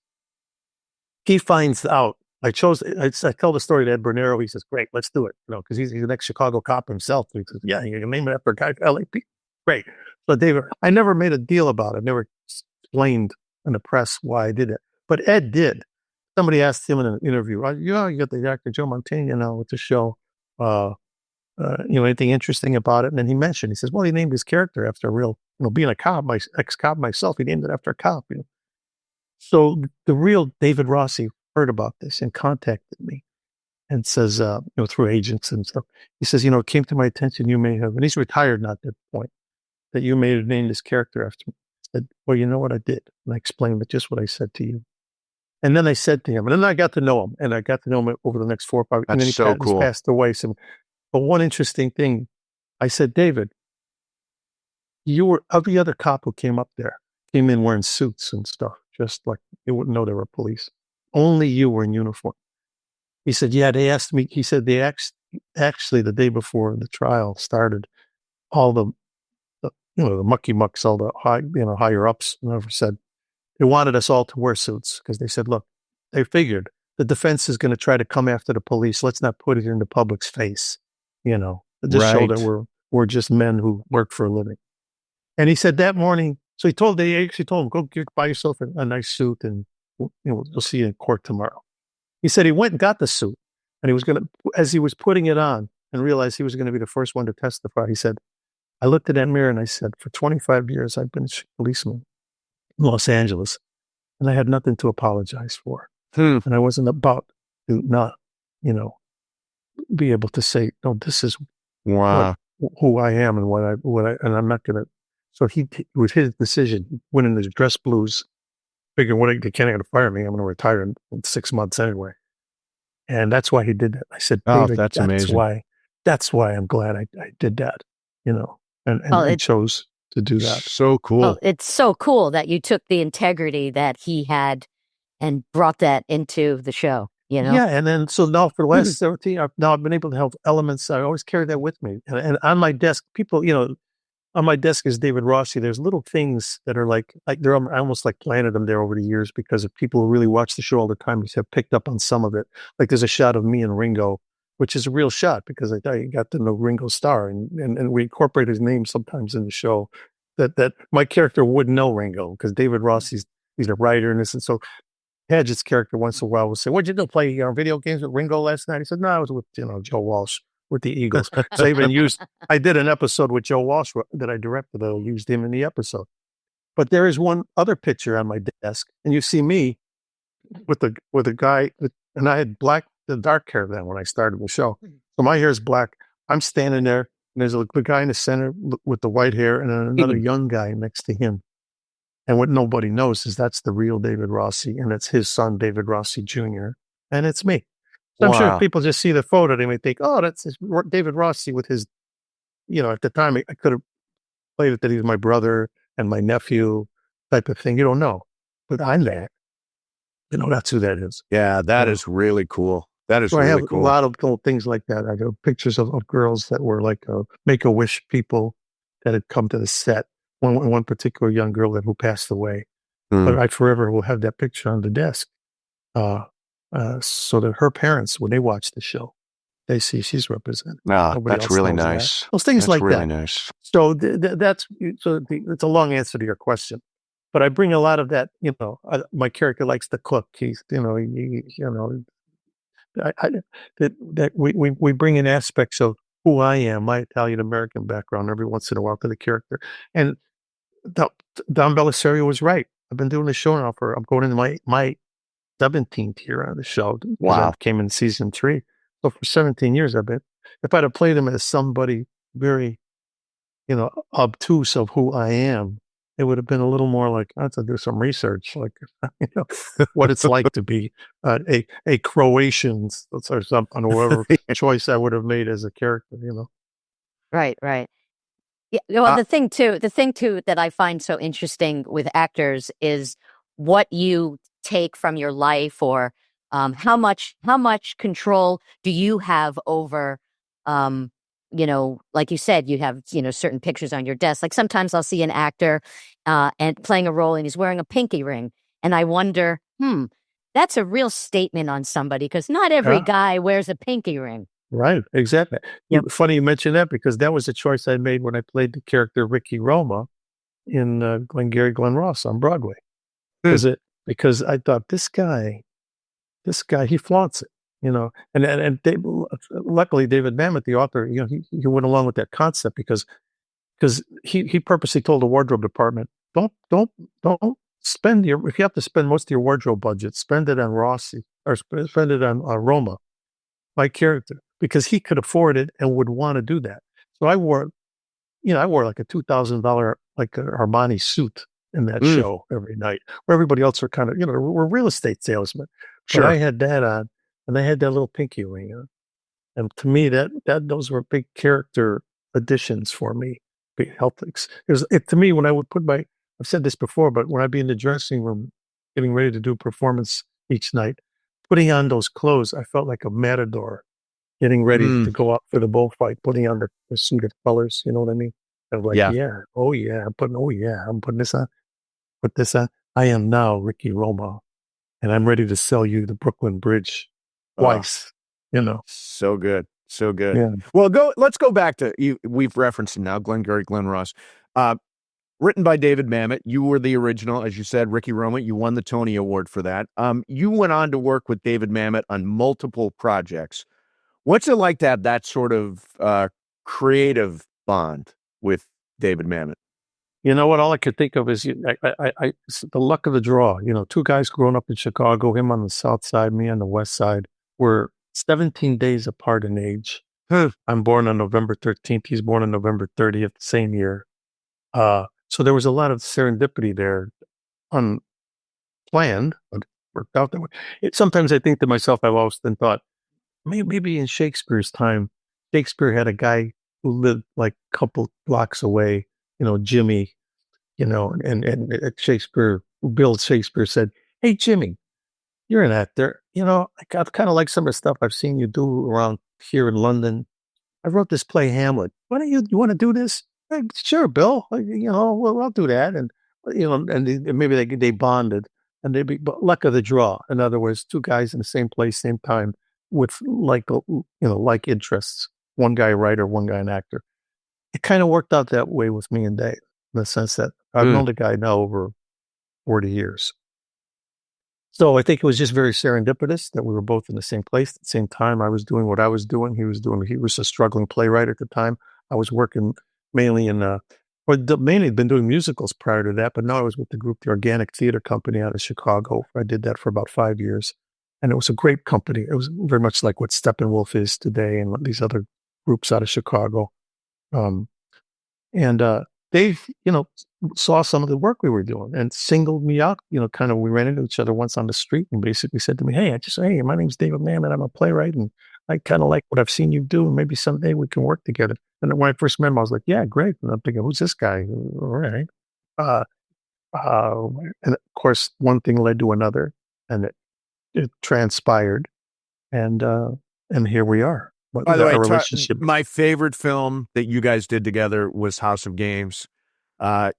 he finds out. I tell the story to Ed Bernero. He says, great, let's do it. Because he's an ex-Chicago cop himself. He says, yeah, you can name it after a guy, LAP. Great. So David, I never made a deal about it. I never explained in the press why I did it. But Ed did. Somebody asked him in an interview, you got the actor Joe Mantegna now with the show. Anything interesting about it? And then he says, well, he named his character after a real, being a cop, my ex-cop myself, he named it after a cop. So the real David Rossi heard about this and contacted me and says, through agents and stuff, he says, it came to my attention, you may have, and he's retired now at that point, that you may have named this character after me. I said, well, you know what I did? And I explained just what I said to you. And then I said to him, and then I got to know him, and I got to know him over the next 4 or 5 years. And then he passed away. So, but one interesting thing, I said, David, you were, every other cop who came up there came in wearing suits and stuff, just like you wouldn't know they were police. Only you were in uniform. He said, yeah, they asked me, he said, they actually the day before the trial started, all the mucky mucks, all the higher ups, never said, they wanted us all to wear suits because they said, look, they figured the defense is going to try to come after the police. Let's not put it in the public's face, just show that we're just men who work for a living. And he said that morning, so they actually told him, go buy yourself a nice suit and we'll see you in court tomorrow. He said he went and got the suit, and he was going to, as he was putting it on and realized he was going to be the first one to testify, he said, I looked at that mirror and I said, for 25 years, I've been a policeman in Los Angeles, and I had nothing to apologize for. And I wasn't about to not, be able to say, no, this is who I am and what I, and I'm not going to. So it was his decision, went in his dress blues, figuring they can't fire me. I'm going to retire in 6 months anyway. And that's why he did that. I said, David, that's amazing. That's why I'm glad I did that, and he chose to do that. So cool. Well, it's so cool that you took the integrity that he had and brought that into the show, Yeah, and then so now for the last 17, I've been able to have elements. I always carry that with me. And on my desk, people, on my desk is David Rossi. There's little things that are like I almost like planted them there over the years because of people who really watch the show all the time have picked up on some of it. Like there's a shot of me and Ringo, which is a real shot because I got to know Ringo Starr and we incorporate his name sometimes in the show that my character wouldn't know Ringo because David Rossi's he's a writer and this, and so Paget's character once in a while would say, "What'd you do? Play video games with Ringo last night?" He said, "No, I was with Joe Walsh with the Eagles." So I did an episode with Joe Walsh that I directed. I used him in the episode. But there is one other picture on my desk, and you see me with a guy, and I had dark hair then when I started the show. So my hair is black. I'm standing there, and there's a guy in the center with the white hair, and then another young guy next to him. And what nobody knows is that's the real David Rossi, and it's his son, David Rossi Jr., and it's me. So I'm sure if people just see the photo, they may think, "Oh, that's David Rossi with his," at the time I could have played it that he's my brother and my nephew type of thing. You don't know, but I'm that. That's who that is. Yeah, that is really cool. That is so really I have cool. a lot of little things like that. I have pictures of girls that were like Make-A-Wish people that had come to the set. One particular young girl who passed away. But I forever will have that picture on the desk. So that her parents, when they watch the show, they see she's represented. That's really nice. Those things that's like really that. Nice. So it's a long answer to your question, but I bring a lot of that. My character likes to cook. He's, we bring in aspects of who I am, my Italian American background, every once in a while to the character. And Don Bellisario was right. I've been doing the show now I'm going into my 17th year on the show. Wow. I came in season 3. So for 17 years, if I'd have played him as somebody very, obtuse of who I am, it would have been a little more like, I have to do some research, like, what it's like to be a Croatian or something, or whatever choice I would have made as a character, Right. Yeah, well, the thing too that I find so interesting with actors is what you take from your life, or how much control do you have over, like you said, you have certain pictures on your desk. Like sometimes I'll see an actor and playing a role, and he's wearing a pinky ring, and I wonder, that's a real statement on somebody, because not every guy wears a pinky ring. Right, exactly. Yep. Funny you mention that, because that was a choice I made when I played the character Ricky Roma in Glengarry Glen Ross on Broadway. Because I thought this guy, he flaunts it, and luckily David Mamet, the author, he went along with that concept because he purposely told the wardrobe department, don't spend if you have to spend most of your wardrobe budget, spend it on Rossi or spend it on Roma, my character, because he could afford it and would want to do that. So I wore like a $2,000 like a Armani suit in that show every night, where everybody else are kind of, we're real estate salesmen. Sure. But I had that on, and I had that little pinky ring on. And to me, those were big character additions for me. Big health. To me, when I would I've said this before, but when I'd be in the dressing room getting ready to do a performance each night, putting on those clothes, I felt like a matador getting ready to go out for the bullfight, putting on the suit of colors. You know what I mean? I'm like, I'm putting this on. Put this on. I am now Ricky Roma, and I'm ready to sell you the Brooklyn Bridge twice. So good. Yeah. Well, let's go back to you. We've referenced him now, Glengarry Glen Ross. Written by David Mamet. You were the original, as you said, Ricky Roma. You won the Tony Award for that. You went on to work with David Mamet on multiple projects. What's it like to have that sort of creative bond with David Mamet? You know what? All I could think of is it's the luck of the draw. Two guys growing up in Chicago, him on the south side, me on the west side, were 17 days apart in age. I'm born on November 13th. He's born on November 30th, same year. So there was a lot of serendipity there, unplanned, but worked out that way. Sometimes I think to myself, I've often thought, maybe in Shakespeare's time, Shakespeare had a guy who lived like a couple blocks away, Jimmy, and Shakespeare, Bill Shakespeare said, "Hey, Jimmy, you're an actor. I kind of like some of the stuff I've seen you do around here in London. I wrote this play, Hamlet. Why don't you want to do this?" "Hey, sure, Bill. Well, I'll do that." And, and maybe they bonded, and but luck of the draw. In other words, two guys in the same place, same time, with like interests. One guy a writer, one guy an actor. It kind of worked out that way with me and Dave, in the sense that I've known the guy now over 40 years. So I think it was just very serendipitous that we were both in the same place at the same time. I was doing what I was doing. He was a struggling playwright at the time. I was working mainly mainly been doing musicals prior to that, but now I was with the group, the Organic Theater Company out of Chicago. I did that for about 5 years. And it was a great company. It was very much like what Steppenwolf is today and these other groups out of Chicago. They, saw some of the work we were doing and singled me out, kind of, we ran into each other once on the street and basically said to me, hey, my name's David Mamet. I'm a playwright and I kind of like what I've seen you do. And maybe someday we can work together. And when I first met him, I was like, yeah, great. And I'm thinking, who's this guy? All right. And of course, one thing led to another and it transpired. And here we are. By the way, my favorite film that you guys did together was House of Games.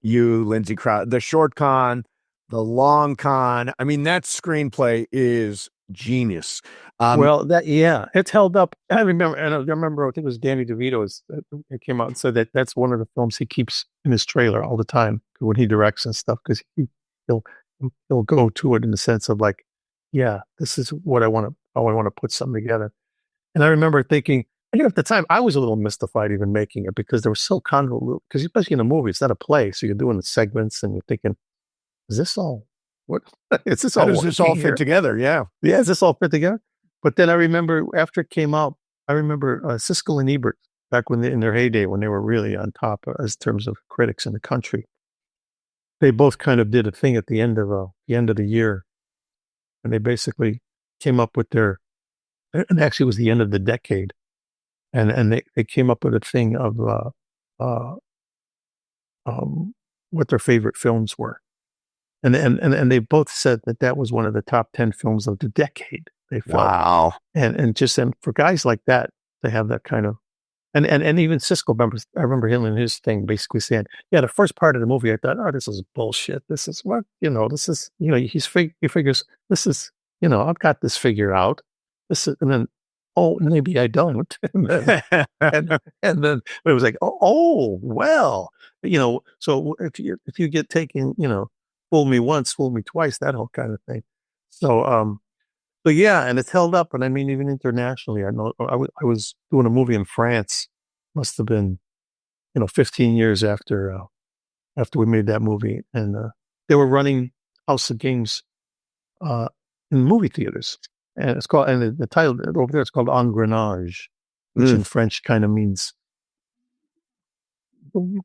You, Lindsay Krause, the short con, the long con. I mean, that screenplay is genius. It's held up. I remember, I think it was Danny DeVito. It came out and said that's one of the films he keeps in his trailer all the time when he directs and stuff, because he'll go to it in the sense of like, yeah, this is what I want to put something together. And I remember thinking, at the time, I was a little mystified even making it because they were so convoluted. Because especially in a movie, it's not a play, so you're doing the segments and you're thinking, "Is this all? What is this all? How does this all fit together?" Yeah, is this all fit together? But then I remember after it came out, Siskel and Ebert back in their heyday when they were really on top as terms of critics in the country. They both kind of did a thing at the end of the year, and they basically came up with and actually it was the end of the decade. And they came up with a thing of what their favorite films were, and they both said that was one of the top 10 films of the decade. They felt, wow, and for guys like that to have that kind of, and even Siskel, I remember him in his thing basically saying, yeah, the first part of the movie I thought, oh, this is bullshit. This is what this is. He figures this is I've got this figured out. This is, and then. Oh, maybe I don't. and then it was like, oh, well, so if you get taken, fool me once, fool me twice, that whole kind of thing. So, yeah, and it's held up. And I mean, even internationally, I know I was doing a movie in France, must have been, 15 years after we made that movie. And they were running House of Games in movie theaters. And it's called, and the title over there, it's called Engrenage, which in French kind of means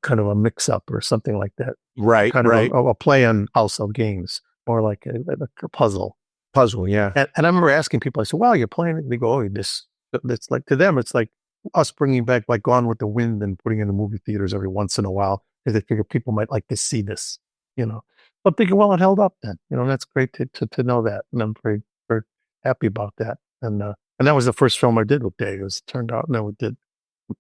kind of a mix-up or something like that. Right, kind right. of a play on House of Games, or like a puzzle. Puzzle, yeah. And I remember asking people, I said, "Well, you're playing it." They go, "Oh, it's like to them, it's like us bringing back like Gone with the Wind and putting it in the movie theaters every once in a while, because they figure people might like to see this, But I'm thinking, well, it held up then. That's great to know that, and I'm very happy about that. And that was the first film I did with Dave. It turned out, and then we did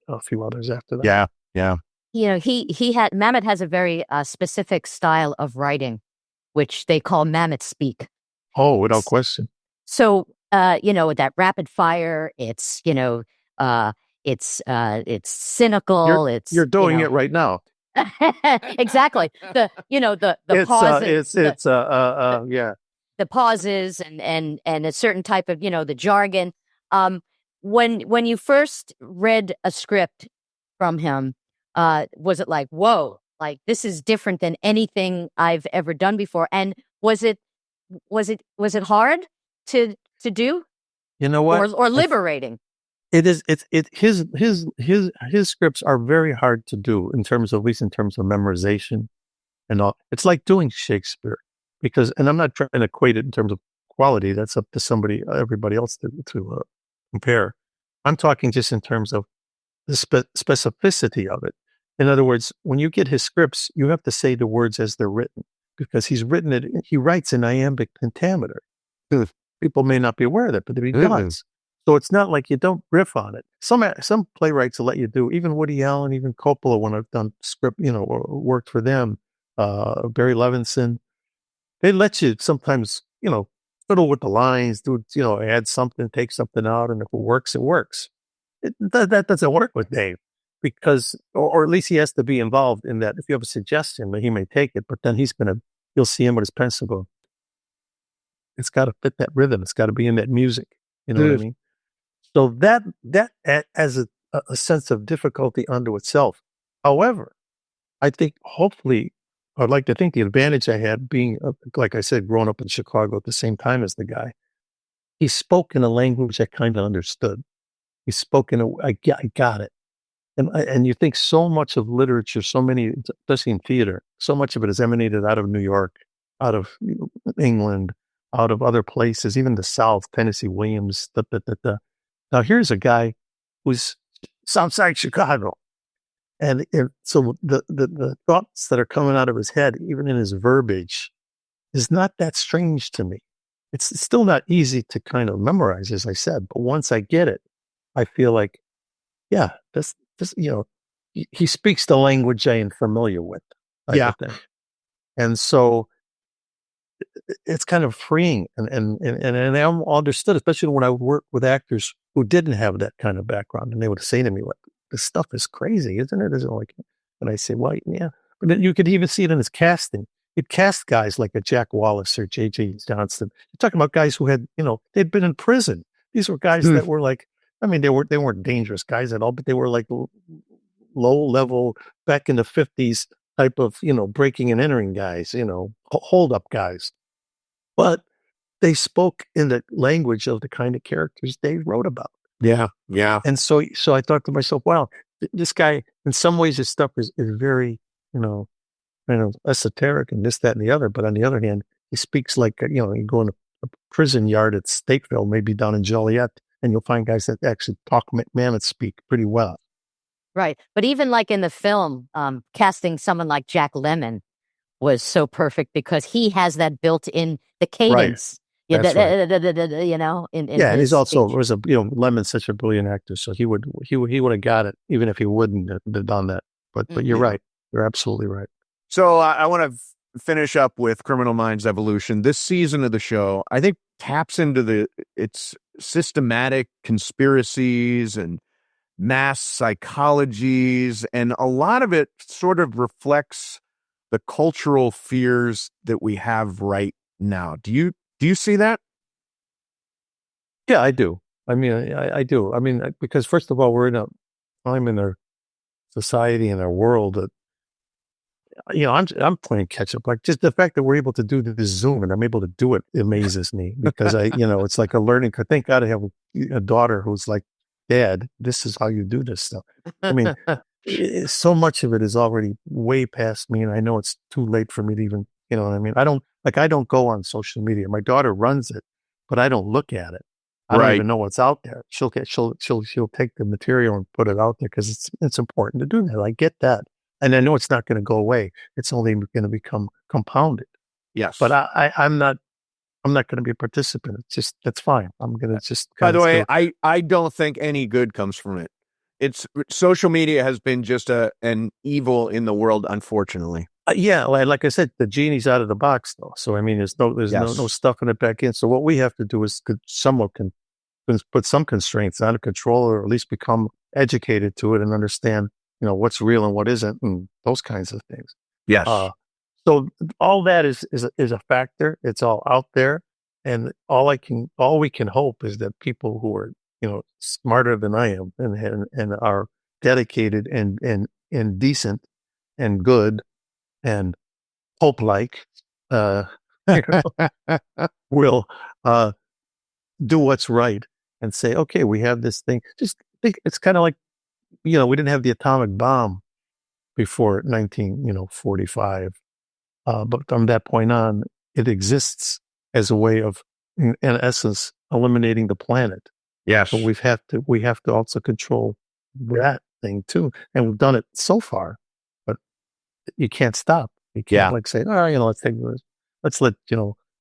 a few others after that. Yeah. Mamet has a very specific style of writing, which they call Mamet speak. Oh, without question. So, that rapid fire, it's cynical. You're doing it right now. Exactly. The pauses. Yeah. The pauses and a certain type of, the jargon. When you first read a script from him, was it like, whoa, like this is different than anything I've ever done before? And was it hard to do? You know what? Or liberating? It is. His scripts are very hard to do at least in terms of memorization and all. It's like doing Shakespeare. And I'm not trying to equate it in terms of quality. That's up to everybody else to compare. I'm talking just in terms of the specificity of it. In other words, when you get his scripts, you have to say the words as they're written, because he writes in iambic pentameter. People may not be aware of that, but he does. So it's not like you don't riff on it. Some playwrights will let you do, even Woody Allen, even Coppola, when I've done script, or worked for them, Barry Levinson. They let you sometimes, fiddle with the lines, add something, take something out, and if it works, it works. That doesn't work with Dave, because, or at least he has to be involved in that. If you have a suggestion, he may take it, but then you'll see him with his pencil go, it's got to fit that rhythm. It's got to be in that music. You know what I mean? So that as a sense of difficulty unto itself. However, I think hopefully, I'd like to think the advantage I had being, like I said, growing up in Chicago at the same time as the guy, he spoke in a language I kind of understood. He spoke I got it. And you think so much of literature, so many, especially in theater, so much of it is emanated out of New York, out of England, out of other places, even the South, Tennessee Williams. Now here's a guy who's Southside Chicago. And so the thoughts that are coming out of his head, even in his verbiage, is not that strange to me. It's still not easy to kind of memorize, as I said. But once I get it, I feel like, yeah, this he speaks the language I am familiar with. I think. And so it's kind of freeing, and I understood, especially when I would work with actors who didn't have that kind of background, and they would say to me, "Like, this stuff is crazy, isn't it?" And I say, "Well, yeah." But then you could even see it in his casting. He'd cast guys like a Jack Wallace or J.J. Johnston. You're talking about guys who had, they'd been in prison. These were guys that were like, I mean, they weren't dangerous guys at all, but they were like low level, back in the 50s type of, breaking and entering guys, hold up guys. But they spoke in the language of the kind of characters they wrote about. Yeah. Yeah. And so I thought to myself, wow, this guy, in some ways, his stuff is very, kind of esoteric and this, that, and the other. But on the other hand, he speaks like, you go in a prison yard at Stateville, maybe down in Joliet, and you'll find guys that actually talk Mamet speak pretty well. Right. But even like in the film, casting someone like Jack Lemmon was so perfect because he has that built in the cadence. Right. Yeah, And he's also Lemon's such a brilliant actor, so he would have got it even if he wouldn't have done that. But you're right. You're absolutely right. So I want to finish up with Criminal Minds Evolution. This season of the show, I think, taps into its systematic conspiracies and mass psychologies, and a lot of it sort of reflects the cultural fears that we have right now. Do you see that? Yeah, I do. I mean, I do. I mean, because first of all, we're in a society and a world that, I'm playing catch up. Like, just the fact that we're able to do this Zoom and I'm able to do it amazes me, because it's like a learning. Thank God I have a daughter who's like, Dad, this is how you do this stuff. I mean, so much of it is already way past me, and I know it's too late for me to even, you know what I mean? I don't go on social media. My daughter runs it, but I don't look at it. I don't even know what's out there. She'll take the material and put it out there because it's important to do that. I get that. And I know it's not going to go away. It's only going to become compounded. Yes. But I'm not going to be a participant. It's just, that's fine. I'm going to just. By the way, I don't think any good comes from it. Social media has been just an evil in the world, unfortunately. Yeah, like I said, the genie's out of the box, though. So I mean, there's no stuffing it back in. So what we have to do is someone can put some constraints on control, or at least become educated to it and understand, what's real and what isn't, and those kinds of things. Yes. So all that is a factor. It's all out there, and all we can hope is that people who are smarter than I am and are dedicated and decent and good and hope-like will do what's right and say, okay, we have this thing. Just think, it's kind of like, we didn't have the atomic bomb before 1945. But from that point on, it exists as a way of, in essence, eliminating the planet. Yes. But we have to also control that thing too. And we've done it so far, but you can't stop. You can't say, let's let,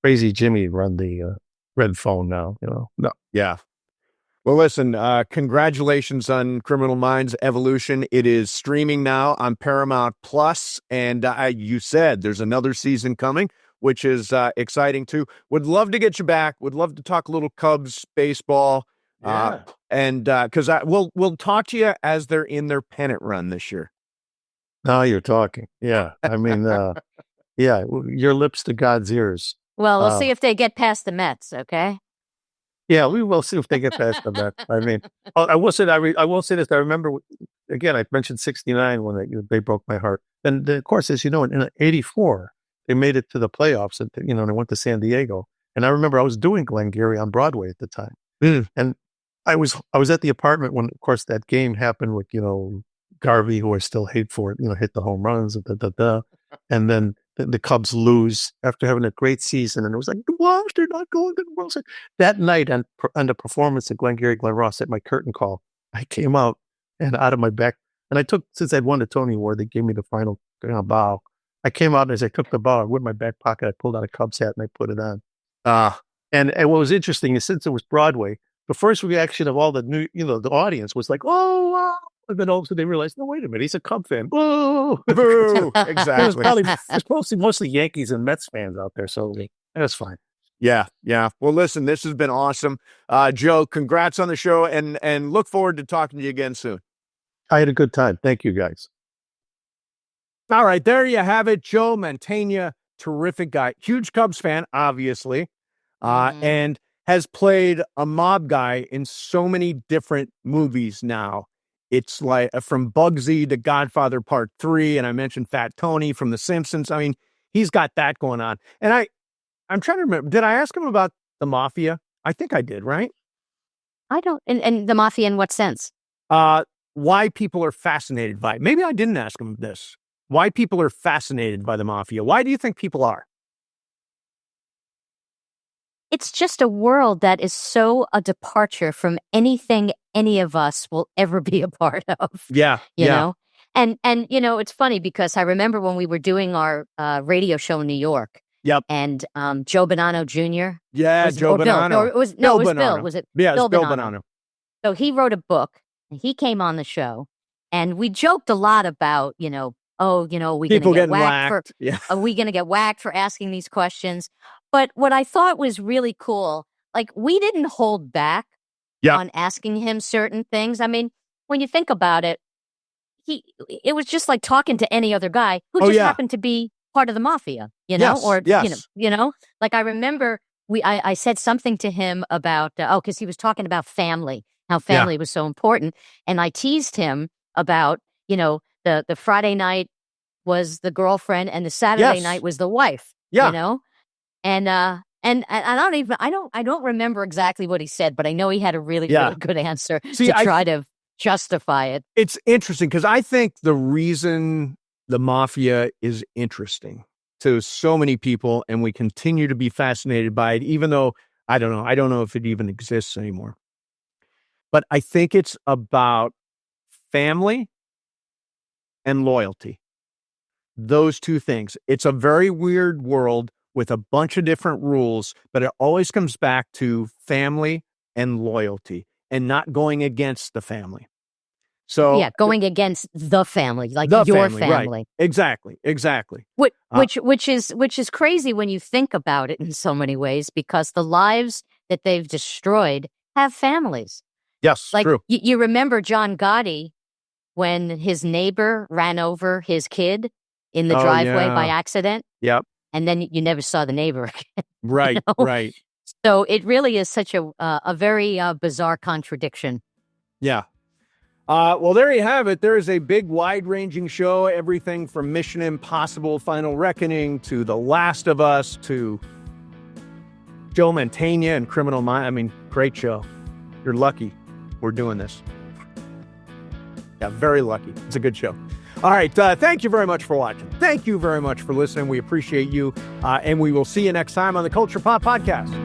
crazy Jimmy run the red phone now, No. Yeah. Well, listen, congratulations on Criminal Minds Evolution. It is streaming now on Paramount Plus, and you said there's another season coming, which is exciting too. Would love to get you back. Would love to talk a little Cubs baseball. Yeah. And because we'll talk to you as they're in their pennant run this year. Now you're talking. Yeah. I mean, yeah, your lips to God's ears. Well, we'll see if they get past the Mets, okay? Yeah, we will see if they get past the Mets. I mean, I will say that I will say this. I remember, again, I mentioned 69 when they broke my heart. And of course, as you know, in 84, they made it to the playoffs. And, they went to San Diego. And I remember I was doing Glengarry on Broadway at the time. And I was at the apartment when, of course, that game happened with, Garvey, who I still hate for it, hit the home runs, and then the Cubs lose after having a great season. And it was like, what? They're not going to the World Series. That night on the performance at Glengarry Glen Ross at my curtain call, I came out and out of my back, and I took, since I'd won the Tony Award, they gave me the final bow. I came out, and as I took the bow, I went in my back pocket, I pulled out a Cubs hat and I put it on. And what was interesting is, since it was Broadway, the first reaction of all the the audience was like, oh, wow. And then all of a sudden they realized, no, wait a minute, he's a Cub fan. Whoa! Boo! Exactly. There's mostly Yankees and Mets fans out there, so that's fine. Yeah. Well, listen, this has been awesome. Joe, congrats on the show, and look forward to talking to you again soon. I had a good time. Thank you, guys. All right, there you have it. Joe Mantegna, terrific guy. Huge Cubs fan, obviously, and has played a mob guy in so many different movies now. It's like from Bugsy to Godfather Part 3, and I mentioned Fat Tony from The Simpsons. I mean, he's got that going on. And I'm trying to remember, did I ask him about the Mafia? I think I did, right? I don't, and the Mafia in what sense? Why people are fascinated by it. Maybe I didn't ask him this. Why people are fascinated by the Mafia. Why do you think people are? It's just a world that is so a departure from anything any of us will ever be a part of. Yeah. You know? And it's funny because I remember when we were doing our radio show in New York. Yep. And Joe Bonanno Jr. Yeah, Joe Bonanno. It was Bill. Was it? Yeah, Bill Bill Bonanno. Bonanno. So he wrote a book, and he came on the show, and we joked a lot about, we going to get whacked are we going to get whacked for asking these questions? But what I thought was really cool, like, we didn't hold back on asking him certain things. I mean, when you think about it, it was just like talking to any other guy who just happened to be part of the Mafia, like I remember I said something to him about, because he was talking about family, how family was so important. And I teased him about, the Friday night was the girlfriend and the Saturday night was the wife, And I don't remember exactly what he said, but I know he had a really good answer to try to justify it. It's interesting because I think the reason the Mafia is interesting to so many people, and we continue to be fascinated by it, even though I don't know if it even exists anymore. But I think it's about family and loyalty. Those two things. It's a very weird world with a bunch of different rules, but it always comes back to family and loyalty and not going against the family. So going against the family, like your family. Right. Exactly. Which is crazy when you think about it in so many ways, because the lives that they've destroyed have families. Yes, like true. You remember John Gotti when his neighbor ran over his kid in the driveway by accident. Yep. And then you never saw the neighbor again. Right, right. So it really is such a very bizarre contradiction. Yeah. Well, there you have it. There is a big, wide-ranging show, everything from Mission Impossible: Final Reckoning to The Last of Us to Joe Mantegna and Criminal Minds. I mean, great show. You're lucky we're doing this. Yeah, very lucky. It's a good show. All right. Thank you very much for watching. Thank you very much for listening. We appreciate you. And we will see you next time on the Culture Pop Podcast.